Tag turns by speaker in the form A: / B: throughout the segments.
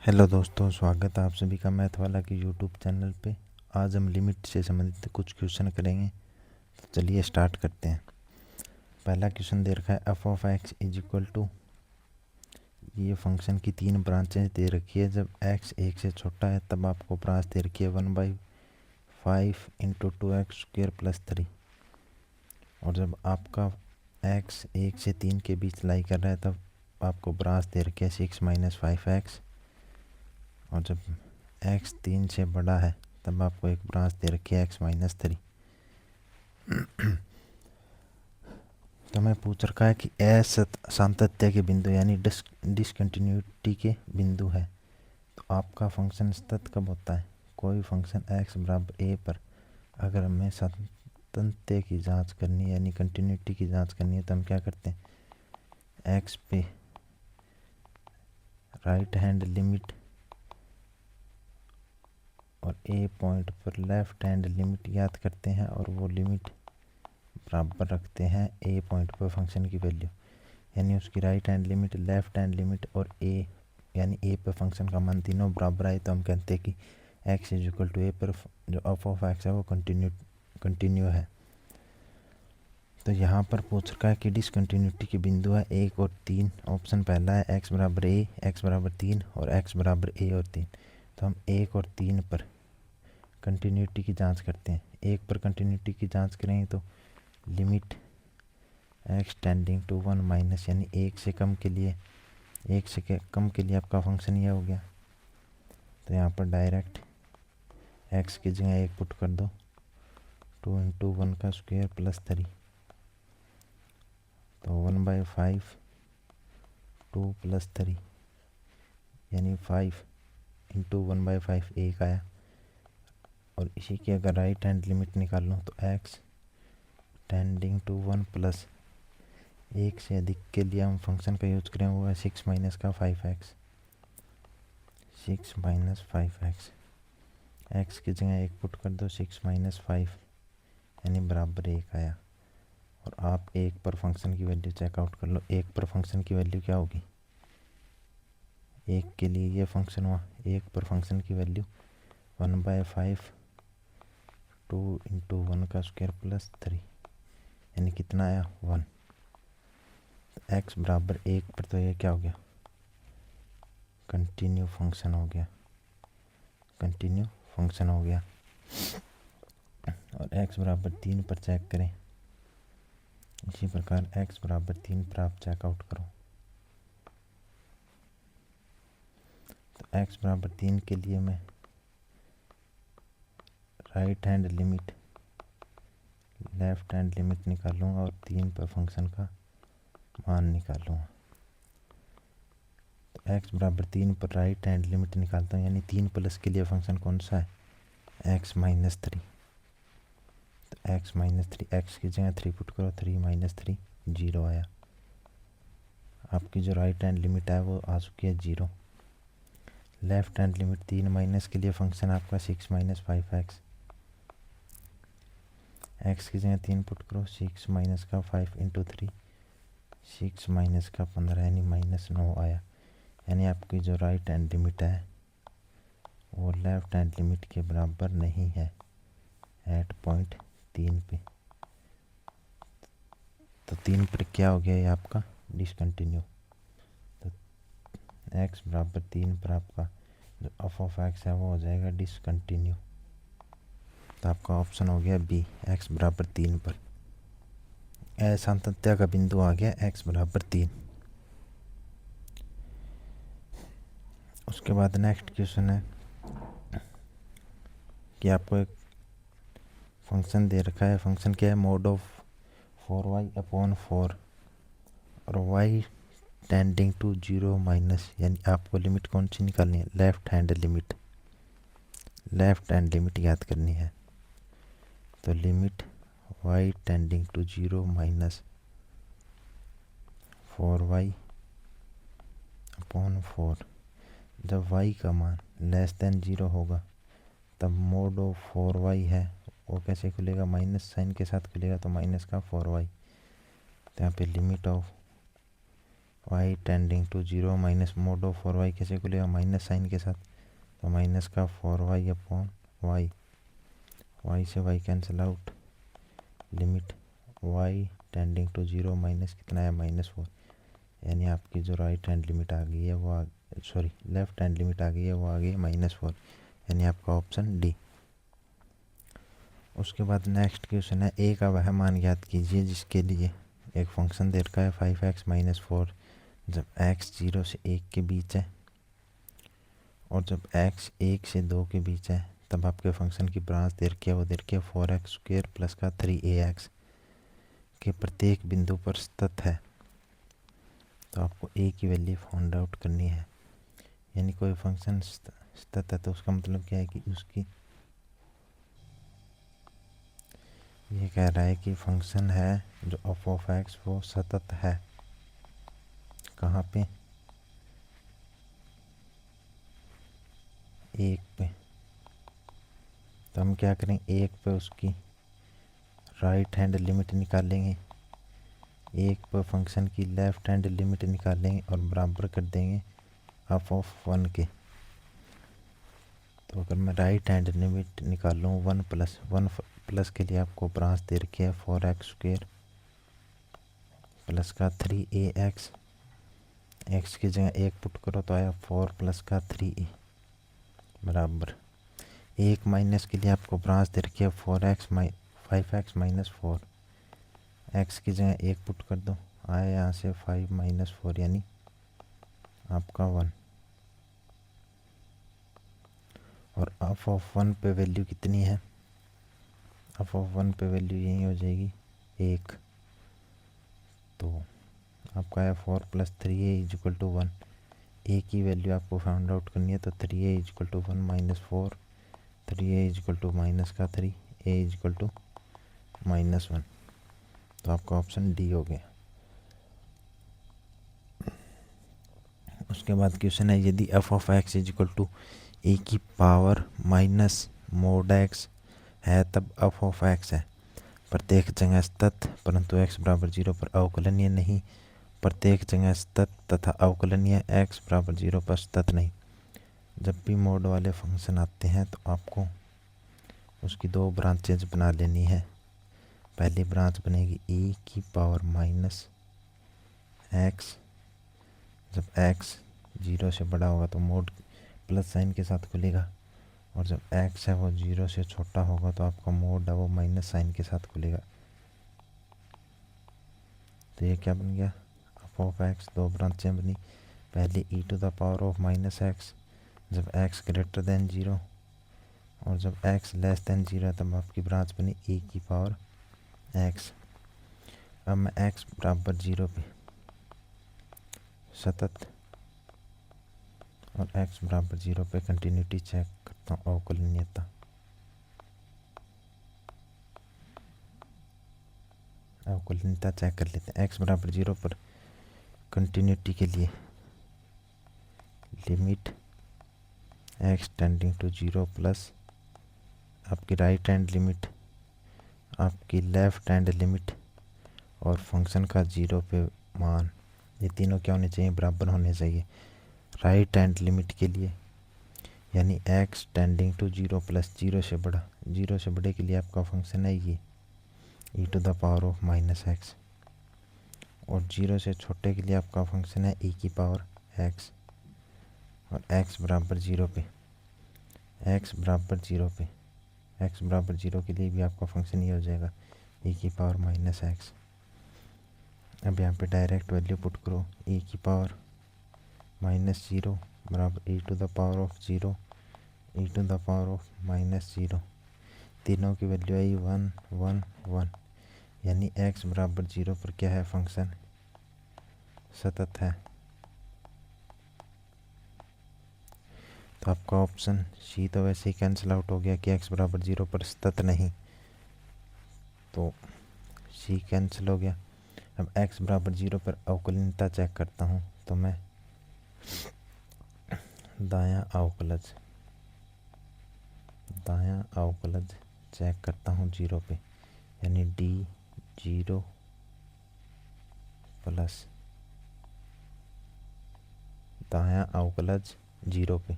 A: Hello दोस्तों, स्वागत है आप सभी का मैथ वाला के यूट्यूब चैनल पे। आज हम लिमिट से संबंधित कुछ क्वेश्चन करेंगे, तो चलिए स्टार्ट करते हैं। पहला क्वेश्चन दे रखा है F of X is equal to, ये फंक्शन की तीन ब्रांचेज दे रखी है। जब एक्स एक से छोटा है तब आपको ब्रांच दे रखी है 1/5 इंटू 2x² प्लस 3, और जब आपका एक्स एक से तीन के बीच लाई कर रहा है तब आपको ब्रांच दे रखी है 6 - 5x, और जब x 3 से बड़ा है तब आपको एक ब्रांच दे रखी है x - 3। तो मैं पूछ रखा है कि असंतत्य के बिंदु यानी डिसकंटिन्यूटी के बिंदु है। तो आपका फंक्शन सतत कब होता है? कोई फंक्शन x बराबर a पर अगर हमें सातत्य की जांच करनी है यानी कंटिन्यूटी की जांच करनी है तो हम क्या करते हैं, x पे राइट हैंड लिमिट और a पॉइंट पर लेफ्ट हैंड लिमिट याद करते हैं, और वो लिमिट बराबर रखते हैं a पॉइंट पर फंक्शन की वैल्यू, यानी उसकी right hand limit, left hand limit और a यानी a पर फंक्शन का मान तीनों बराबर आए तो हम कहते हैं कि x is equal to a पर जो एफ ऑफ x है वो कंटिन्यू है। तो यहाँ पर पूछ रखा है कि डिसकंटिन्यूटी के बिंदु है 1 और 3। ऑप्शन पहला है x बराबर a, x बराबर 3 और x बराबर a और 3। तो हम 1 और 3 पर कंटिन्यूटी की जांच करते हैं। 1 पर कंटिन्यूटी की जांच करेंगे तो limit x tending to 1 minus, यानी 1 से कम के लिए आपका फंक्शन यह हो गया। तो यहाँ पर डायरेक्ट x की जगह 1 पुट कर दो, 2 इंटू 1 का स्क्वायर प्लस 3, तो 1/5 2 प्लस 3 यानी 5 इंटू 1/5 1 आया। और इसी की अगर राइट हैंड लिमिट निकाल लूँ तो x टेंडिंग टू 1 प्लस 1 से अधिक के लिए हम फंक्शन का यूज करें वो है 6 - 5x, 6 - 5x। x की जगह 1 पुट कर दो, 6 - 5 यानी बराबर 1 आया। और आप 1 पर फंक्शन की वैल्यू चेकआउट कर लो। 1 पर फंक्शन की वैल्यू क्या होगी? 1 के लिए ये फंक्शन हुआ, 1 पर फंक्शन की वैल्यू 1/5 2 इंटू 1 का स्क्वायर प्लस 3 यानी कितना आया? 1। x बराबर 1 पर तो ये क्या हो गया? कंटिन्यू फंक्शन हो गया, कंटिन्यू फंक्शन हो गया। और x बराबर 3 पर चेक करें, इसी प्रकार x बराबर 3 पर आप चेकआउट करो। तो x बराबर 3 के लिए मैं right hand limit, left hand limit निकालूंगा और 3 पर फंक्शन का मान निकालूंगा। तो x बराबर 3 पर राइट हैंड लिमिट निकालता हूँ, यानी 3 प्लस के लिए फंक्शन कौन सा है? x - 3। तो x - 3, x की जगह 3 पुट करो, 3 - 3 0 आया। आपकी जो राइट हैंड लिमिट है वो आ चुकी है 0। लेफ्ट हैंड लिमिट 3 माइनस के लिए फंक्शन आपका 6 - 5x, x की जगह 3 पुट करो, 6 माइनस का 5 इंटू 3, 6 माइनस का 15 यानी -9 आया। यानी आपकी जो राइट हैंड लिमिट है वो लेफ्ट हैंड लिमिट के बराबर नहीं है एट पॉइंट 3 पे। तो 3 पर क्या हो गया ये आपका? डिसकंटिन्यू। तो x बराबर 3 पर आपका जो एफ ऑफ x है वो हो जाएगा डिसकंटिन्यू। तो आपका ऑप्शन हो गया बी, x बराबर 3 पर असंतत्य का बिंदु आ गया x बराबर 3। उसके बाद नेक्स्ट क्वेश्चन है कि आपको एक फंक्शन दे रखा है। फंक्शन क्या है? मोड ऑफ 4y/4 और y टेंडिंग टू 0 माइनस, यानी आपको लिमिट कौन सी निकालनी है? Left hand limit, left hand limit याद करनी है। तो limit y tending to 0 minus 4y/4, जब y का मान लेस देन 0 होगा तब मोड ऑफ 4y है वो कैसे खुलेगा? माइनस साइन के साथ खुलेगा, तो माइनस का 4y। तो यहाँ पे limit of y tending to 0 minus mod of 4y कैसे खुलेगा, माइनस साइन के साथ, तो माइनस का 4y अपॉन y, y से y cancel out, limit y tending to 0 minus कितना है, -4, यानी आपकी जो राइट हैंड लिमिट आ गई है वो लेफ्ट हैंड लिमिट आ गई है वो आ गई है -4, यानी आपका ऑप्शन डी। उसके बाद नेक्स्ट क्वेश्चन है, ए का वह मान ज्ञात कीजिए जिसके लिए एक फंक्शन दे रखा है 5x - 4 जब x 0 से 1 के बीच है और जब x 1 से 2 के बीच है, तब आपके फंक्शन की ब्रांच दे रखी है, वो दे रखी है 4x² प्लस का 3ax के प्रत्येक बिंदु पर स्थित है। तो आपको a की वैल्यू फाइंड आउट करनी है, यानी कोई फंक्शन स्थित है तो उसका मतलब क्या है कि उसकी, ये कह रहा है कि फंक्शन है जो f ऑफ x वो सतत है, कहाँ पे, 1 पे। तो हम क्या करें, 1 पे उसकी राइट हैंड लिमिट निकालेंगे, 1 पे फंक्शन की लेफ्ट हैंड लिमिट निकालेंगे और बराबर कर देंगे f ऑफ 1 के। तो अगर मैं राइट हैंड लिमिट निकालूँ 1 प्लस के लिए आपको ब्रांच दे रखी है 4x² प्लस का 3ax, x की जगह 1 पुट करो तो आया 4 प्लस का 3a बराबर 1 माइनस के लिए आपको ब्रांच दे रखी है 5x - 4, x की जगह 1 पुट कर दो, आया यहाँ से 5 - 4 यानी आपका 1, और f ऑफ 1 पे वैल्यू कितनी है, f ऑफ 1 पे वैल्यू यही हो जाएगी 1, तो आपका है 4 प्लस 3a = 1, a की वैल्यू आपको फाइंड आउट करनी है, तो 3a = 1 - 4, 3a = -3, a = -1, तो आपका ऑप्शन डी हो गया। उसके बाद क्वेश्चन है, यदि f ऑफ x = a की पावर माइनस मोड x है तब f ऑफ x है प्रत्येक जगह स्थित परंतु x बराबर 0 पर अवकलनीय नहीं, प्रत्येक जगह स्थित तथा अवकलनीय x बराबर 0 पर स्थित नहीं। जब भी मोड वाले फंक्शन आते हैं तो आपको उसकी दो ब्रांचेज बना लेनी है। पहली ब्रांच बनेगी e की पावर माइनस x, जब x 0 से बड़ा होगा तो मोड प्लस साइन के साथ खुलेगा, और जब x है वो 0 से छोटा होगा तो आपका मोड है वो माइनस साइन के साथ खुलेगा। तो ये क्या बन गया, f ऑफ x, दो ब्रांचें बनी, पहली e⁻⁻x जब x ग्रेटर देन 0 और जब x लेस देन 0 है तब आपकी ब्रांच बनी e⁻x। अब मैं x बराबर 0 पे सतत और x बराबर 0 पे कंटिन्यूटी चेक करता हूँ, अवकलनीयता, अवकलनीयता चेक कर लेते हैं। x बराबर 0 पर कंटिन्यूटी के लिए limit x tending to 0 plus आपकी राइट हैंड लिमिट, आपकी लेफ्ट हैंड लिमिट और फंक्शन का 0 पे मान, ये तीनों क्या होने चाहिए, बराबर होने चाहिए। राइट हैंड लिमिट के लिए यानी x टेंडिंग टू 0 प्लस 0 से बड़ा, 0 से बड़े के लिए आपका फंक्शन है ये e⁻⁻x, और 0 से छोटे के लिए आपका फंक्शन है e⁻x, और x बराबर 0 पे, x बराबर 0 पे, x बराबर 0 के लिए भी आपका फंक्शन ये हो जाएगा e⁻⁻x। अब यहाँ पे डायरेक्ट वैल्यू पुट करो, e⁻⁻0 बराबर e⁻0 e⁻⁻0, तीनों की वैल्यू आई 1 1 1, यानी x बराबर 0 पर क्या है, फंक्शन सतत है। तो आपका ऑप्शन सी तो वैसे ही कैंसिल आउट हो गया कि x बराबर 0 पर सतत नहीं, तो सी कैंसिल हो गया। अब x बराबर 0 पर अवकलनीयता चेक करता हूँ, तो मैं दायां अवकलज चेक करता हूँ 0 पे, यानी d 0 प्लस दायां अवकलज 0 पे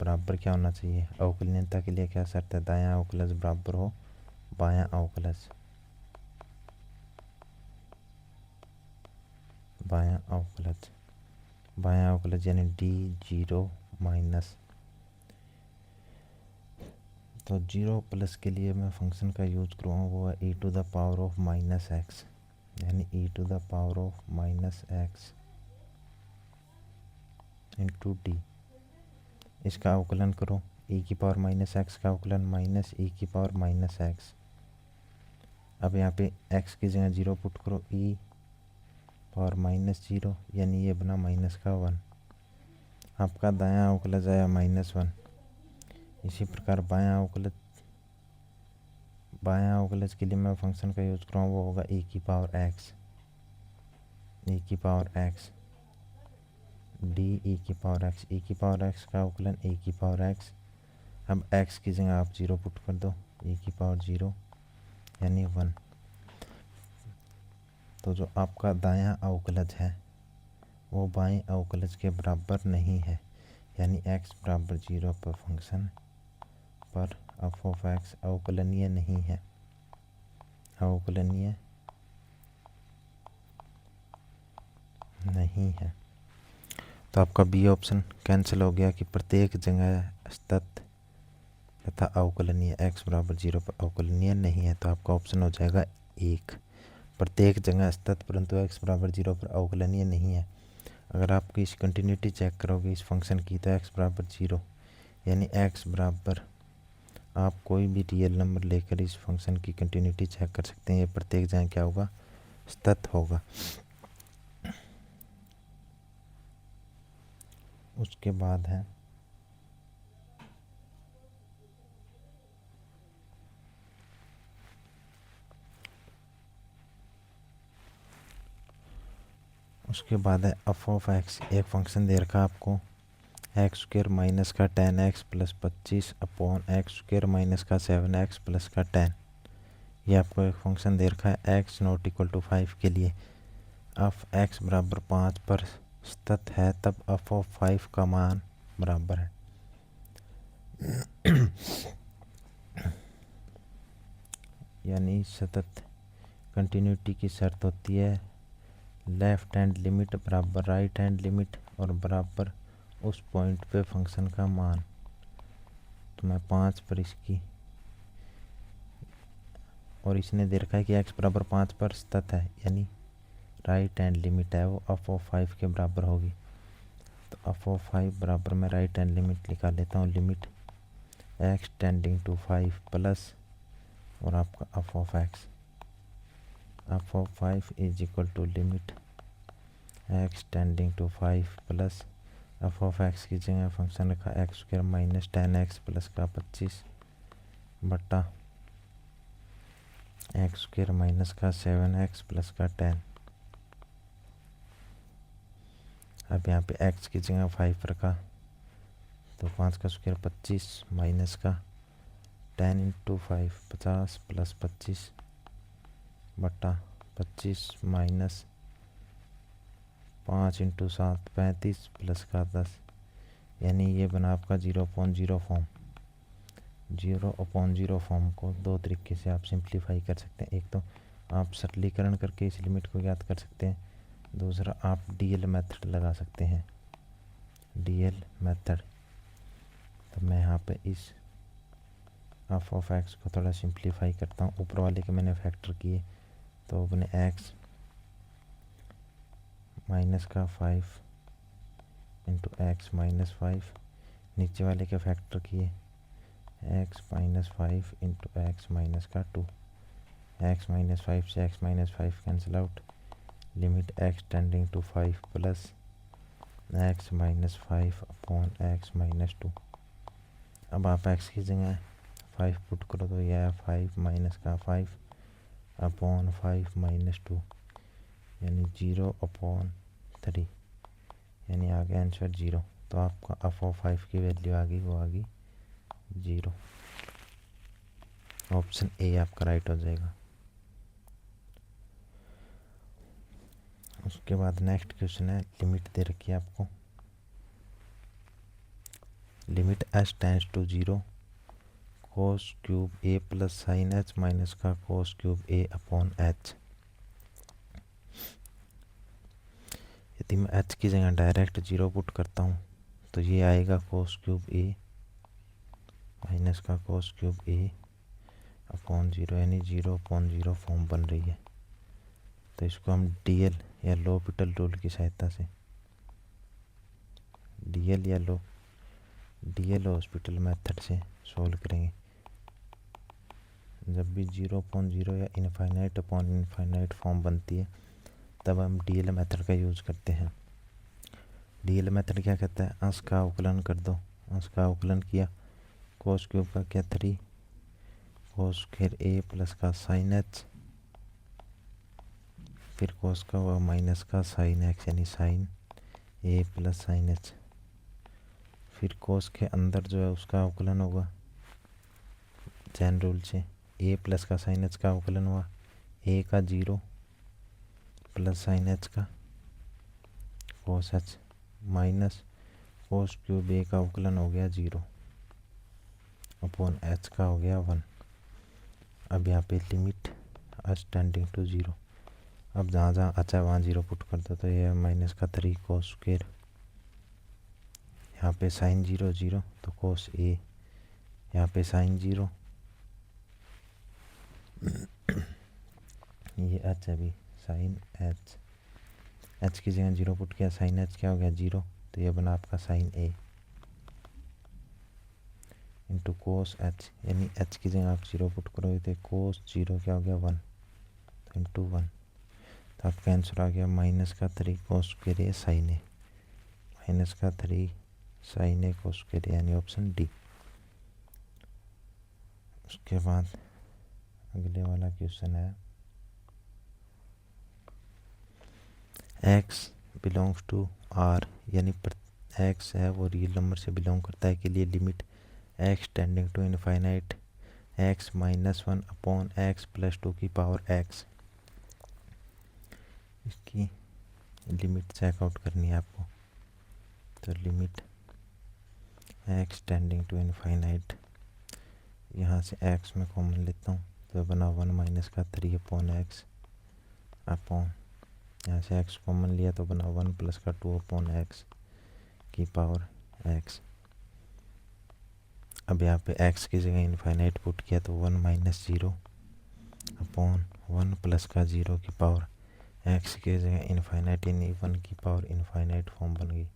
A: बराबर क्या होना चाहिए। अवकलनीयता के लिए क्या शर्त है, दायां अवकलज बराबर हो बायां अवकलज। बायां अवकलज, बायां अवकलज यानी d0 माइनस, तो 0 प्लस के लिए मैं फंक्शन का यूज करूँगा वो है e to the power of minus X, यानी e to the power of minus X into D. इसका अवकलन करो, e की पावर माइनस एक्स का अवकलन माइनस e की पावर माइनस एक्स। अब यहाँ पे x की जगह 0 पुट करो, e पावर माइनस 0 यानी ये बना माइनस का 1। आपका दायां अवकलज आया -1। इसी प्रकार बायां अवकलज के लिए मैं फंक्शन का यूज करूँगा वो होगा e की पावर x, e की पावर x डी e की पावर x, e की पावर x का अवकलन e की पावर x। अब x की जगह आप 0 पुट कर दो, e की पावर 0 यानी 1। तो जो आपका दायां अवकलज है वो बाएं अवकलज के बराबर नहीं है, यानी x बराबर 0 पर फंक्शन पर f ऑफ x अवकलनीय नहीं है, अवकलनीय नहीं है। तो आपका बी ऑप्शन कैंसिल हो गया कि प्रत्येक जगह सतत तथा अवकलनीय x बराबर 0 पर अवकलनीय नहीं है। तो आपका ऑप्शन हो जाएगा 1, प्रत्येक जगह सतत परंतु x बराबर 0 पर अवकलनीय नहीं है। अगर आप इस कंटिन्यूटी चेक करोगे इस फंक्शन की तो x बराबर 0 यानी x बराबर, आप कोई भी रियल नंबर लेकर इस फंक्शन की कंटिन्यूटी चेक कर सकते हैं, ये प्रत्येक जगह क्या होगा, सतत होगा। उसके बाद है एफ ऑफ एक्स, एक फंक्शन दे रखा आपको एक्स स्क्र माइनस का 10x plus 25 upon x square minus का 7x प्लस का 10। ये आपको एक फंक्शन दे रखा है x नॉट इक्वल टू 5 के लिए। एफ x बराबर 5 पर सतत है तब एफ ऑफ 5 का मान बराबर है यानी सतत कंटिन्यूटी की शर्त होती है लेफ्ट हैंड लिमिट बराबर राइट हैंड लिमिट और बराबर उस पॉइंट पे फंक्शन का मान। तो मैं 5 पर इसकी, और इसने दे रखा है कि x बराबर 5 पर सतत है यानी राइट हैंड लिमिट है वो एफ ऑफ 5 के बराबर होगी। तो एफ ऑफ 5 बराबर मैं राइट हैंड लिमिट निकाल लेता हूँ, limit x tending to 5 plus और आपका F of x, F of 5 is equal to limit x tending to 5 plus F of x की जगह फंक्शन रखा x square minus 10x plus का 25 बट्टा एक्स स्क्र माइनस का 7x प्लस का 10। अब यहाँ पे x की जगह 5 रखा तो 5 का स्क्वायर 25 माइनस का 10 इंटू 5 50 प्लस 25 बट्टा 25 माइनस 5 इंटू 7 35 प्लस का 10, यानी ये बना आपका 0/0 फॉर्म। 0/0 फॉर्म को दो तरीके से आप सिंप्लीफाई कर सकते हैं, एक तो आप सरलीकरण करके इस लिमिट को ज्ञात कर सकते हैं, दूसरा आप डीएल मेथड लगा सकते हैं, डीएल मेथड। तो मैं यहाँ पे इस एफ ऑफ एक्स को थोड़ा सिंप्लीफाई करता हूँ, ऊपर वाले के मैंने फैक्टर किए तो अपने एक्स माइनस का 5 इंटू एक्स माइनस 5, नीचे वाले के फैक्टर किए X minus 5 into X minus का 2, एक्स माइनस 5 से X minus 5 cancel out, limit X tending to 5 plus X minus 5 upon X minus 2। अब आप एक्स की जगह 5 पुट करो तो यह 5 माइनस का 5 अपॉन 5 माइनस 2 यानी 0/3, यानी आ गया आंसर 0। तो आपका एफ ऑफ 5 की वैल्यू आ गई, वो आ गई 0। ऑप्शन ए आपका राइट हो जाएगा। उसके बाद नेक्स्ट क्वेश्चन है, लिमिट दे रखी है आपको, limit h tends to 0 cos cube a plus sine h minus का cos cube a upon h। यदि मैं h की जगह डायरेक्ट 0 पुट करता हूँ तो ये आएगा कोस क्यूब a माइनस का कोस क्यूब a अपॉन 0, यानी 0/0 फॉर्म बन रही है। तो इसको हम डीएल या l'Hopital रूल की सहायता से, डीएल हॉस्पिटल मेथड से सॉल्व करेंगे। जब भी 0/0 या इनफाइनाइट अपॉन इनफाइनाइट फॉर्म बनती है तब हम डीएल मेथड का यूज़ करते हैं। डीएल मेथड क्या कहता है, अंश का अवकलन कर दो, अंश का अवकलन किया, कोस क्यूब का क्या 3 कोस फिर a प्लस का साइन h, फिर कोस का हुआ माइनस का साइन x यानी sine a plus sine h, फिर कोस के अंदर जो है उसका अवकलन होगा चैन रूल से, a प्लस का साइन h का अवकलन हुआ a का 0 प्लस साइन h का कोस h minus cos cube a का अवकलन हो गया 0 अपॉन h का हो गया 1। अब यहाँ पे लिमिट h टेंडिंग टू 0, अब जहाँ जहाँ अच्छा वहाँ 0 पुट कर दो तो ये माइनस का 3 कोस स्क्वायर, यहाँ पे साइन 0 0 तो कोस a, यहाँ पे साइन 0 ये h अभी साइन h की जगह 0 पुट किया, साइन h क्या हो गया 0, तो ये बना आपका sine a into cos h, यानी h की जगह आप 0 पुट करोगे तो कोस 0 क्या हो गया 1, तो इंटू 1, तो आपका आंसर आ गया माइनस का 3 cos square a sine a, minus का 3 sine a cos square a, यानी ऑप्शन डी। उसके बाद अगले वाला क्वेश्चन है, x बिलोंग्स टू r, यानी x है वो रियल नंबर से बिलोंग करता है के लिए limit x tending to infinite x -1 upon x plus 2 की पावर x, इसकी लिमिट चेकआउट करनी है आपको। तो limit x tending to infinite, यहाँ से x में कॉमन लेता हूँ तो बना 1 माइनस का 3 अपॉन x अपॉन, यहाँ से x कॉमन लिया तो बना 1 प्लस का 2 अपॉन x की पावर x। अब यहाँ पे x की जगह इनफाइनाइट पुट किया तो 1 माइनस 0 अपॉन 1 प्लस का 0 की पावर x की जगह इनफाइनाइट, यानी 1 की पावर इनफाइनाइट फॉर्म बन गई।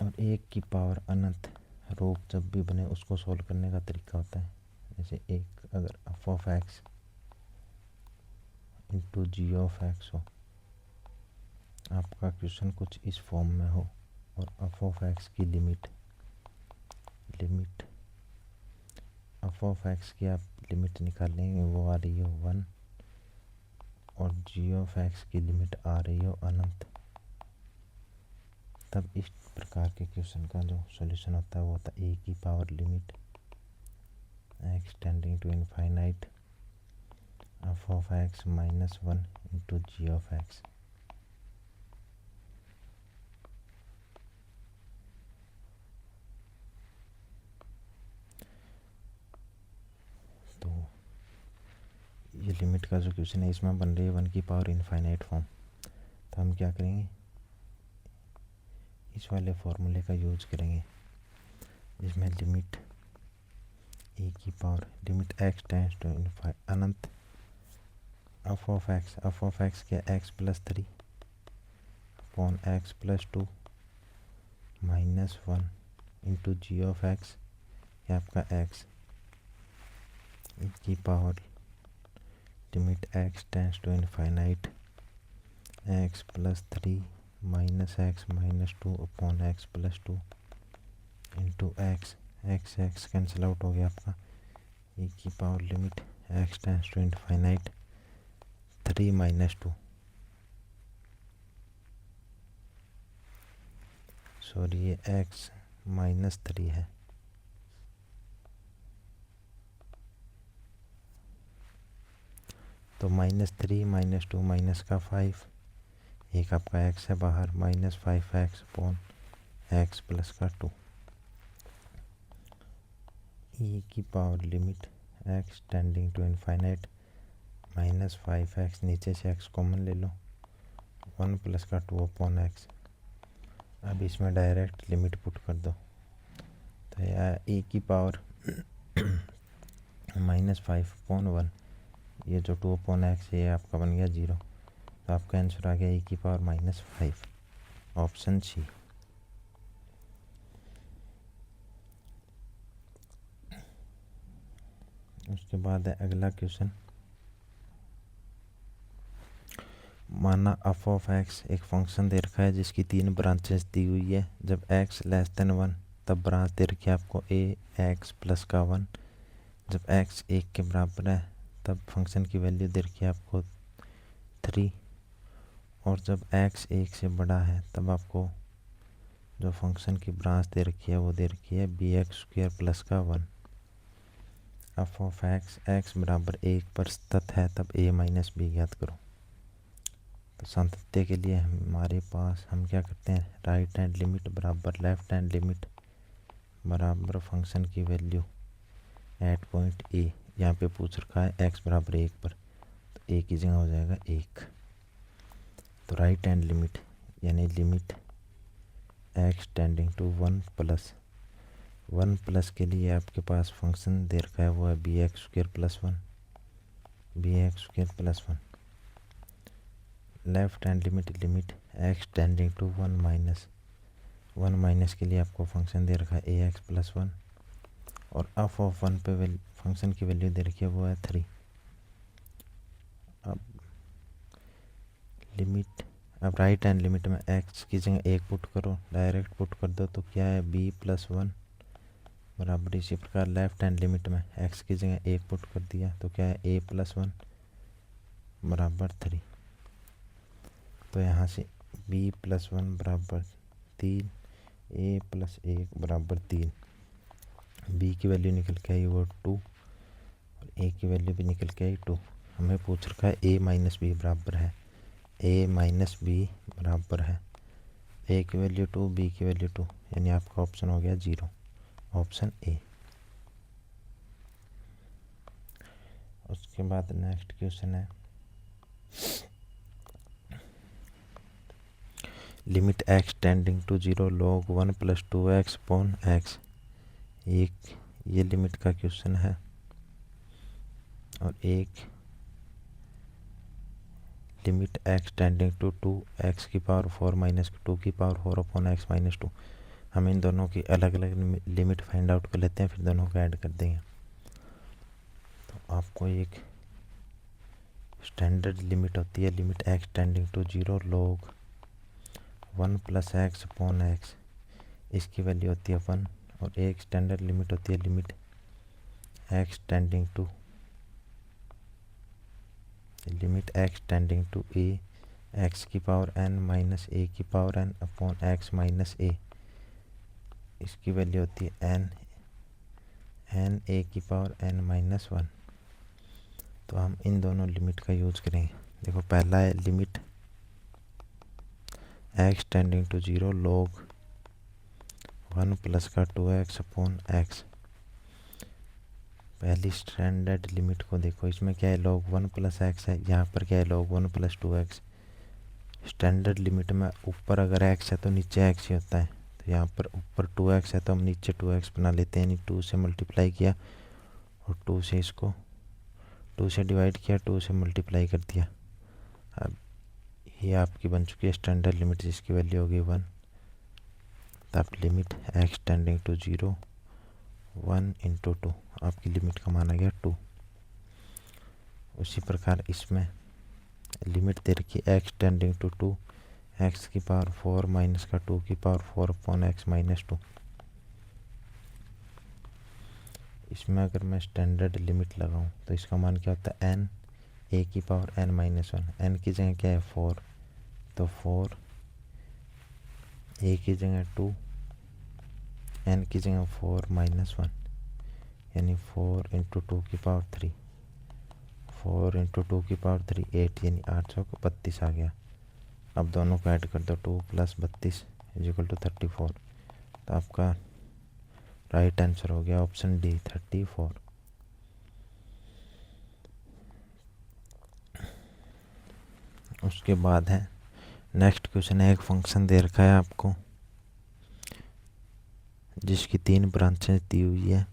A: और 1 की पावर अनंत रूप जब भी बने उसको सॉल्व करने का तरीका होता है, जैसे एक अगर f of x into G of x हो, आपका क्वेश्चन कुछ इस फॉर्म में हो और f ऑफ x की लिमिट f ऑफ x की आप लिमिट निकालेंगे वो आ रही हो 1 और g ऑफ x की लिमिट आ रही हो अनंत, तब इस प्रकार के क्वेश्चन का जो सॉल्यूशन होता है वो होता है a की power limit x tending to infinite f of x -1 into G of x। तो ये लिमिट का जो क्वेश्चन है इसमें बन रही है 1 की पावर इनफाइनाइट फॉर्म, तो हम क्या करेंगे इस वाले फॉर्मूले का यूज करेंगे जिसमें लिमिट ए की power limit x tends to अनंत f ऑफ x क्या x plus 3 upon x plus 2 -1 into G of x या आपका x की power limit x tends to infinite x plus 3 minus x minus 2 upon x plus 2 into x cancel out हो गया आपका, e की power limit x tends to infinite 3 minus 2, sorry ये x minus 3 है, तो -3 -2 माइनस का 5, एक आपका x है बाहर, -5x अपॉन x प्लस का 2 e की power limit x tending to infinite -5x, नीचे से x कॉमन ले लो, 1 प्लस का 2 अपॉन x। अब इसमें डायरेक्ट लिमिट पुट कर दो, तो यह e की पावर -5 अपॉन 1, ये जो 2 अपॉन एक्स ये आपका बन गया 0, तो आपका आंसर आ गया e की पावर -5, ऑप्शन सी। उसके बाद है अगला क्वेश्चन, माना f ऑफ x एक फंक्शन दे रखा है जिसकी 3 ब्रांचेस दी हुई है। जब x लेस देन 1 तब ब्रांच दे रखी है आपको ax प्लस का 1। जब x 1 के बराबर है तब फंक्शन की वैल्यू दे रखी है आपको 3, और जब x 1 से बड़ा है तब आपको जो फंक्शन की ब्रांच दे रखी है वो दे रखी है bx² प्लस का 1। f ऑफ x बराबर 1 पर स्थित है तब a माइनस b ज्ञात करो। तो सांतत्य के लिए हमारे पास हम क्या करते हैं, राइट हैंड लिमिट बराबर लेफ्ट हैंड लिमिट बराबर फंक्शन की वैल्यू एट पॉइंट a, यहाँ पे पूछ रखा है x बराबर 1 पर, तो a की जगह हो जाएगा 1। तो राइट हैंड लिमिट यानी limit x tending to 1 plus के लिए आपके पास फंक्शन दे रखा है वो है bx² plus 1। Left hand limit x tending to 1 minus के लिए आपको फंक्शन दे रखा है ax प्लस 1, और f ऑफ 1 पे फंक्शन की वैल्यू दे रखी है वो है 3। अब राइट हैंड लिमिट में x की जगह 1 पुट करो, डायरेक्ट पुट कर दो तो क्या है b प्लस 1 बराबर। इसी प्रकार लेफ्ट हैंड लिमिट में x की जगह 1 पुट कर दिया तो क्या है a प्लस 1 बराबर 3। तो यहाँ से b प्लस 1 बराबर 3, a प्लस 1 बराबर 3, b की वैल्यू निकल के आई वो 2 और a की वैल्यू भी निकल के आई 2। हमें पूछ रखा है a माइनस बी बराबर है, a माइनस बी बराबर है a की वैल्यू 2, b की वैल्यू 2, यानी आपका ऑप्शन हो गया 0, ऑप्शन ए। उसके बाद नेक्स्ट क्वेश्चन है, limit x tending to 0 log 1 plus 2x upon x, एक ये लिमिट का क्वेश्चन है, और एक limit x tending to 2x की पावर 4 माइनस 2 की पावर 4 अपॉन x माइनस 2। हम इन दोनों की अलग अलग लिमिट फाइंड आउट कर लेते हैं, फिर दोनों को ऐड कर देंगे। तो आपको एक स्टैंडर्ड लिमिट होती है, limit x tending to 0 log 1 plus X upon X, इसकी वैल्यू होती है 1, और एक स्टैंडर्ड लिमिट होती है limit x tending to a x की पावर n माइनस a की power n upon x minus a, इसकी वैल्यू होती है n a की पावर n माइनस 1। तो हम इन दोनों लिमिट का यूज करेंगे। देखो पहला है limit x tending to 0 log 1 plus का 2x अपॉन x। पहली स्टैंडर्ड लिमिट को देखो, इसमें क्या है log 1 प्लस एक्स है, यहाँ पर क्या है log 1 plus 2x। Standard limit में ऊपर अगर x है तो नीचे x ही होता है, तो यहाँ पर ऊपर 2x है तो हम नीचे 2x बना लेते हैं, यानी 2 से मल्टीप्लाई किया और 2 से इसको 2 से डिवाइड किया, 2 से मल्टीप्लाई कर दिया। अब ये आपकी बन चुकी है स्टैंडर्ड लिमिट जिसकी वैल्यू होगी 1। तब limit x tending to 0 1 into 2, आपकी लिमिट का मान आ गया 2। उसी प्रकार इसमें लिमिट दे रखी x टेंडिंग टू 2 x की पावर 4 माइनस का 2 की पावर 4 अपॉन x माइनस 2। इसमें अगर मैं स्टैंडर्ड लिमिट लगाऊं तो इसका मान क्या होता है n a की पावर n माइनस 1, n की जगह क्या है 4, तो 4 a की जगह 2, n की जगह 4 माइनस 1, यानी 4 इंटू 2 की पावर 3, 4 इंटू 2 की पावर 3 8 यानी 832 आ गया। अब दोनों को ऐड कर दो, 2 + 32 = 34। तो आपका राइट आंसर हो गया ऑप्शन डी 34। उसके बाद है नेक्स्ट क्वेश्चन है, एक फंक्शन दे रखा है आपको जिसकी 3 ब्रांचें दी हुई है,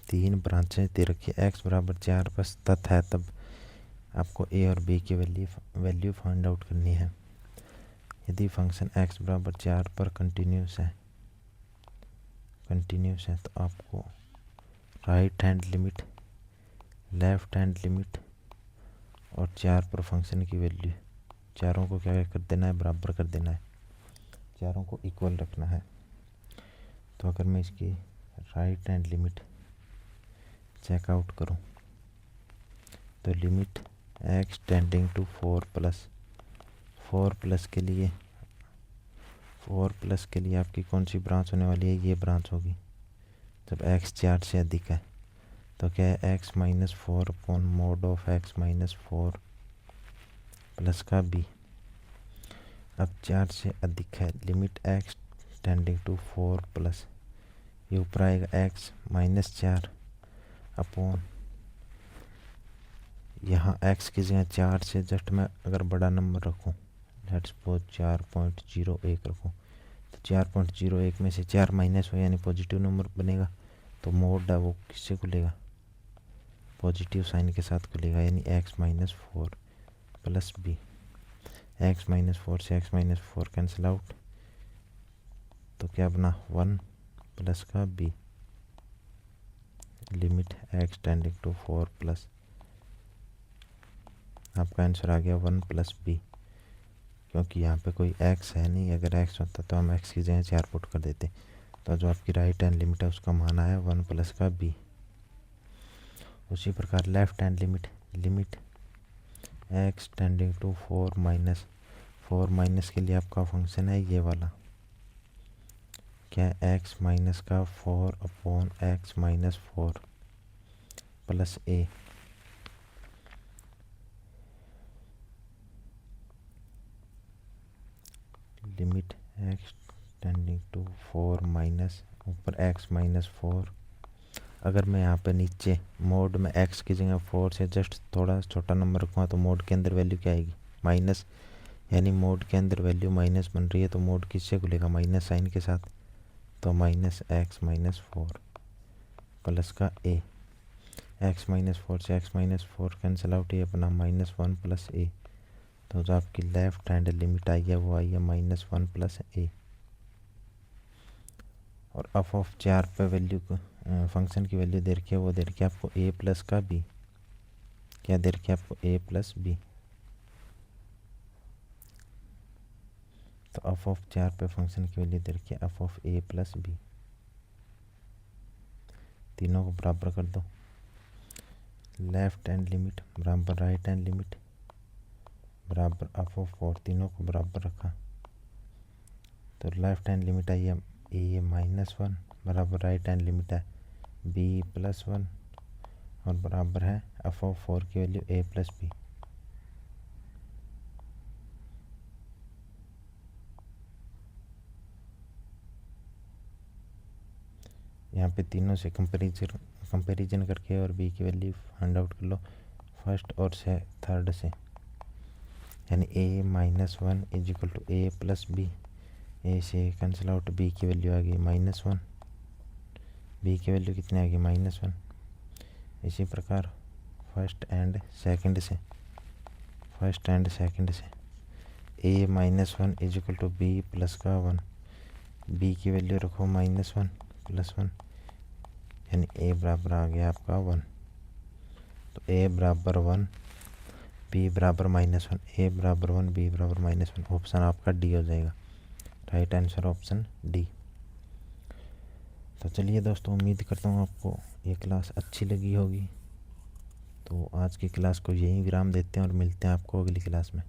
A: 3 ब्रांचें दे रखी है, x = 4 बस तथ्य है, तब आपको a और b की वैल्यू फाइंड आउट करनी है। यदि फंक्शन x = 4 पर कंटिन्यूस है तो आपको right hand limit, left hand limit और 4 पर फंक्शन की वैल्यू, चारों को क्या कर देना है, बराबर कर देना है, चारों को इक्वल रखना है। तो अगर मैं इसकी राइट हैंड लिमिट चेकआउट करूं तो limit x tending to 4 plus के लिए 4 प्लस के लिए आपकी कौन सी ब्रांच होने वाली है, ये ब्रांच होगी। जब x 4 से अधिक है तो क्या है, x - 4 upon mod of x - 4 plus का b। अब 4 से अधिक है, limit x tending to 4 plus, ये ऊपर आएगा x - 4 अपॉन, यहाँ x की जगह 4 से जस्ट मैं अगर बड़ा नंबर रखूँ, लेट्स सपोज 4.01 रखूँ, तो 4.01 में से 4 माइनस हो यानी पॉजिटिव नंबर बनेगा, तो मोड है वो किससे खुलेगा, पॉजिटिव साइन के साथ खुलेगा, यानी x - 4 प्लस b। x - 4 से x - 4 कैंसिल आउट, तो क्या बना, 1 प्लस का b, limit x tending to 4 plus, आपका आंसर आ गया 1 प्लस b। क्योंकि यहाँ पे कोई x है नहीं, अगर x होता तो हम x की जगह 4 पुट कर देते। तो जो आपकी राइट हैंड लिमिट है उसका मान आया 1 प्लस का b। उसी प्रकार left hand limit x tending to 4 minus के लिए आपका फंक्शन है ये वाला, क्या है, x - का 4 upon x - 4 plus a। Limit x tending to 4 minus ऊपर x - 4, अगर मैं यहाँ पे नीचे मोड में x की जगह 4 से जस्ट थोड़ा छोटा नंबर रखूँगा तो मोड के अंदर वैल्यू क्या आएगी, माइनस, यानी मोड के अंदर वैल्यू माइनस बन रही है, तो मोड किससे खुलेगा, माइनस साइन के साथ, तो -x - 4 प्लस का a। x - 4 से x - 4 कैंसिल आउट, ये अपना -1 प्लस a। तो जो आपकी लेफ्ट हैंड लिमिट आई है वो आई है -1 प्लस a। और f ऑफ 4 पे वैल्यू को फंक्शन की वैल्यू दे रखी है, वो दे रखी है आपको a प्लस का b, क्या दे रखी है आपको, a प्लस b। तो f ऑफ 4 पे फंक्शन की वैल्यू दे रखी है f of a plus b, तीनों को बराबर कर दो, लेफ्ट हैंड लिमिट बराबर राइट हैंड लिमिट बराबर f ऑफ 4, तीनों को बराबर रखा, तो लेफ्ट हैंड लिमिट आई है a - 1 बराबर राइट हैंड लिमिट है b प्लस 1 और बराबर है f ऑफ 4 की वैल्यू a प्लस b। यहाँ पे तीनों से कंपैरिजन करके और b की वैल्यू फाइंड आउट कर लो, फर्स्ट और से थर्ड से, यानी a - 1 = a plus b, a से कैंसिल आउट, b की वैल्यू आ गई -1, b की वैल्यू कितनी आ गई, -1। इसी प्रकार फर्स्ट एंड सेकंड से a - 1 = b प्लस का 1, b की वैल्यू रखो -1 प्लस 1, यानी a बराबर आ गया आपका 1। तो a बराबर 1, b बराबर -1, a बराबर 1, b बराबर -1, ऑप्शन आपका डी हो जाएगा, राइट आंसर ऑप्शन डी। तो चलिए दोस्तों, उम्मीद करता हूँ आपको ये क्लास अच्छी लगी होगी। तो आज की क्लास को यहीं विराम देते हैं और मिलते हैं आपको अगली क्लास में।